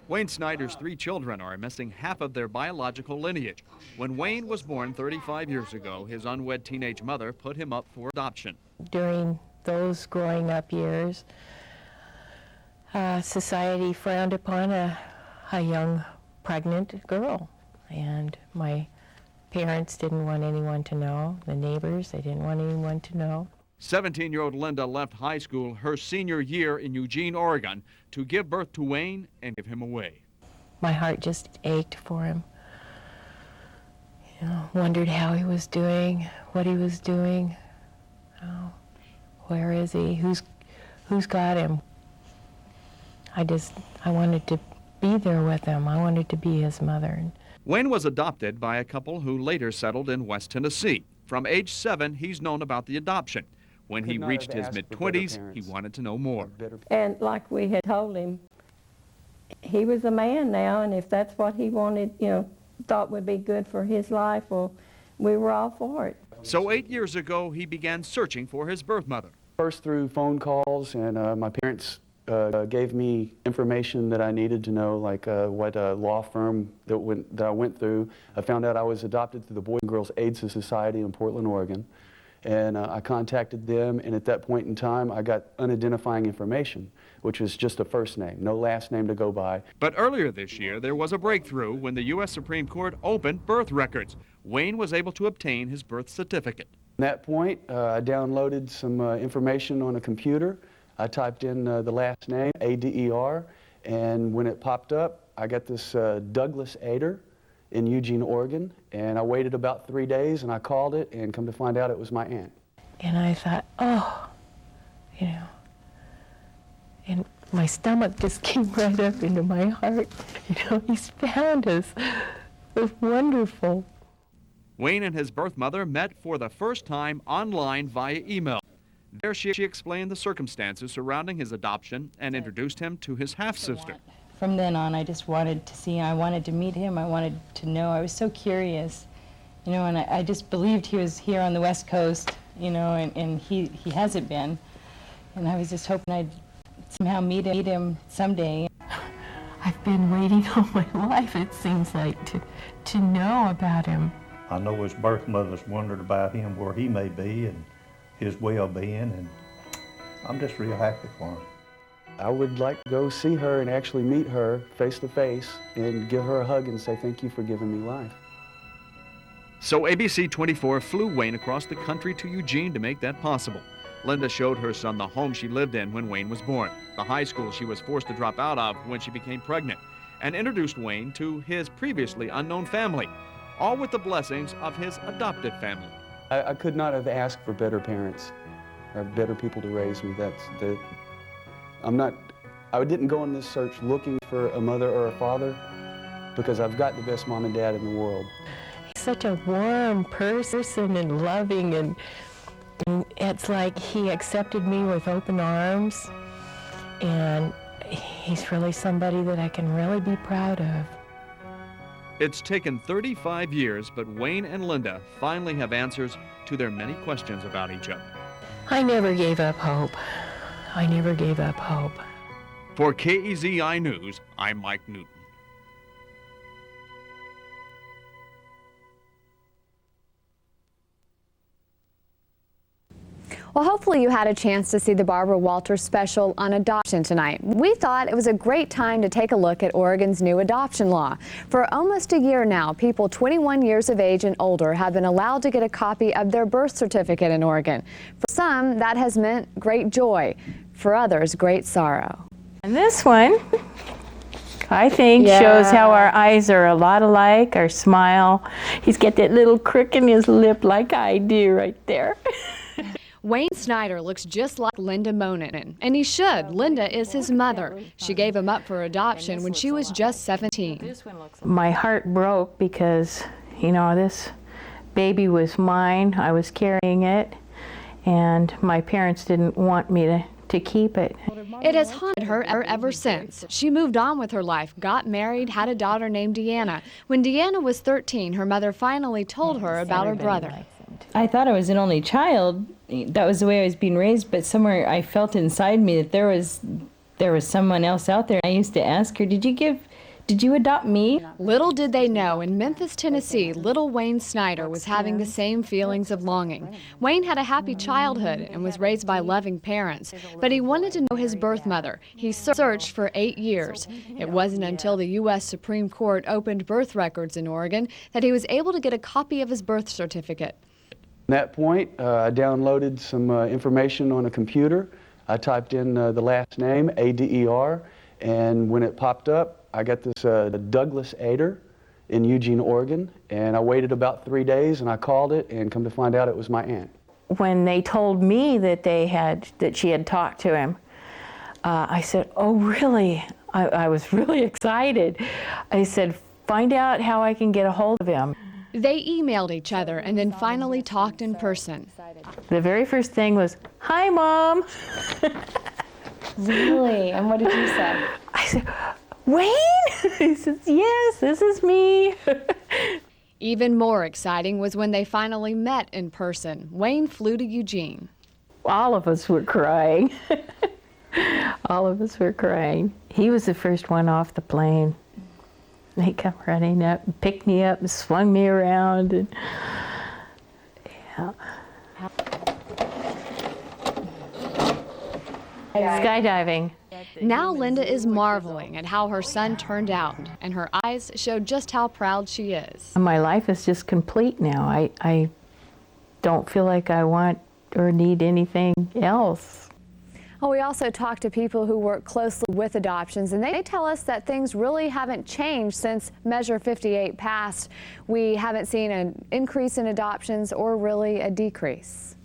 Wain Snyder's 3 children are missing half of their biological lineage. When Wain was born 35 years ago, his unwed teenage mother put him up for adoption. During those growing up years, society frowned upon a young pregnant girl, and my parents didn't want anyone to know. The neighbors, they didn't want anyone to know. 17-year-old Linda left high school her senior year in Eugene, Oregon, to give birth to Wain and give him away. My heart just ached for him. You know, wondered how he was doing, what he was doing. Oh, where is he? Who's got him? I wanted to be there with him. I wanted to be his mother. Wain was adopted by a couple who later settled in West Tennessee. From age 7, he's known about the adoption. When he reached his mid-20s, he wanted to know more. And like we had told him, he was a man now, and if that's what he wanted, thought would be good for his life, well, we were all for it. So 8 years ago, he began searching for his birth mother. First through phone calls, and my parents gave me information that I needed to know, like what law firm that I went through. I found out I was adopted through the Boys and Girls AIDS Society in Portland, Oregon. And I contacted them, and at that point in time, I got unidentifying information, which was just a first name, no last name to go by. But earlier this year, there was a breakthrough when the U.S. Supreme Court opened birth records. Wain was able to obtain his birth certificate. At that point, I downloaded some information on a computer. I typed in the last name, A-D-E-R, and when it popped up, I got this Douglas Ader in Eugene, Oregon, and I waited about 3 days, and I called it, and come to find out it was my aunt. And I thought, oh, and my stomach just came right up into my heart. He's found us. It was wonderful. Wain and his birth mother met for the first time online via email. There she explained the circumstances surrounding his adoption and introduced him to his half-sister. From then on, I just wanted to see him. I wanted to meet him. I wanted to know. I was so curious, and I just believed he was here on the West Coast, and he hasn't been. And I was just hoping I'd somehow meet him someday. I've been waiting all my life, it seems like, to know about him. I know his birth mother's wondered about him, where he may be, and his well-being, and I'm just real happy for him. I would like to go see her and actually meet her face to face and give her a hug and say thank you for giving me life. So ABC 24 flew Wain across the country to Eugene to make that possible. Linda showed her son the home she lived in when Wain was born, the high school she was forced to drop out of when she became pregnant, and introduced Wain to his previously unknown family, all with the blessings of his adopted family. I could not have asked for better parents or better people to raise me. I didn't go on this search looking for a mother or a father, because I've got the best mom and dad in the world. He's such a warm person and loving, and it's like he accepted me with open arms, and he's really somebody that I can really be proud of. It's taken 35 years, but Wain and Linda finally have answers to their many questions about each other. I never gave up hope. I never gave up hope. For KEZI News, I'm Mike Newton. Well, hopefully you had a chance to see the Barbara Walters special on adoption tonight. We thought it was a great time to take a look at Oregon's new adoption law. For almost a year now, people 21 years of age and older have been allowed to get a copy of their birth certificate in Oregon. For some, that has meant great joy. For others, great sorrow. And this one, I think, shows how our eyes are a lot alike, our smile. He's got that little crick in his lip like I do right there. Wain Snyder looks just like Linda Monin, and he should. Linda is his mother. She gave him up for adoption when she was just 17. My heart broke because, this baby was mine. I was carrying it, and my parents didn't want me to keep it. It has haunted her ever since. She moved on with her life, got married, had a daughter named Deanna. When Deanna was 13, her mother finally told her about her brother. I thought I was an only child. That was the way I was being raised, but somewhere I felt inside me that there was someone else out there. I used to ask her, did you give Did you adopt me? Little did they know, in Memphis, Tennessee, little Wain Snyder was having the same feelings of longing. Wayne had a happy childhood and was raised by loving parents, but he wanted to know his birth mother. He searched for 8 years. It wasn't until the U.S. Supreme Court opened birth records in Oregon that he was able to get a copy of his birth certificate. At that point, I downloaded some information on a computer. I typed in the last name, A-D-E-R, and when it popped up, I got this Douglas Ader in Eugene, Oregon, and I waited about 3 days, and I called it, and come to find out it was my aunt. When they told me that she had talked to him, I said, "Oh, really?" I was really excited. I said, "Find out how I can get a hold of him." They emailed each other and then finally talked in person. The very first thing was, "Hi, Mom." Really? And what did you say? I said, "Wayne?" He says, "Yes, this is me." Even more exciting was when they finally met in person. Wayne flew to Eugene. All of us were crying. All of us were crying. He was the first one off the plane. He come running up and picked me up and swung me around. And, yeah. Skydiving. Now Linda is marveling at how her son turned out, and her eyes showed just how proud she is. My life is just complete now. I don't feel like I want or need anything else. Well, we also talked to people who work closely with adoptions, and they tell us that things really haven't changed since Measure 58 passed. We haven't seen an increase in adoptions or really a decrease.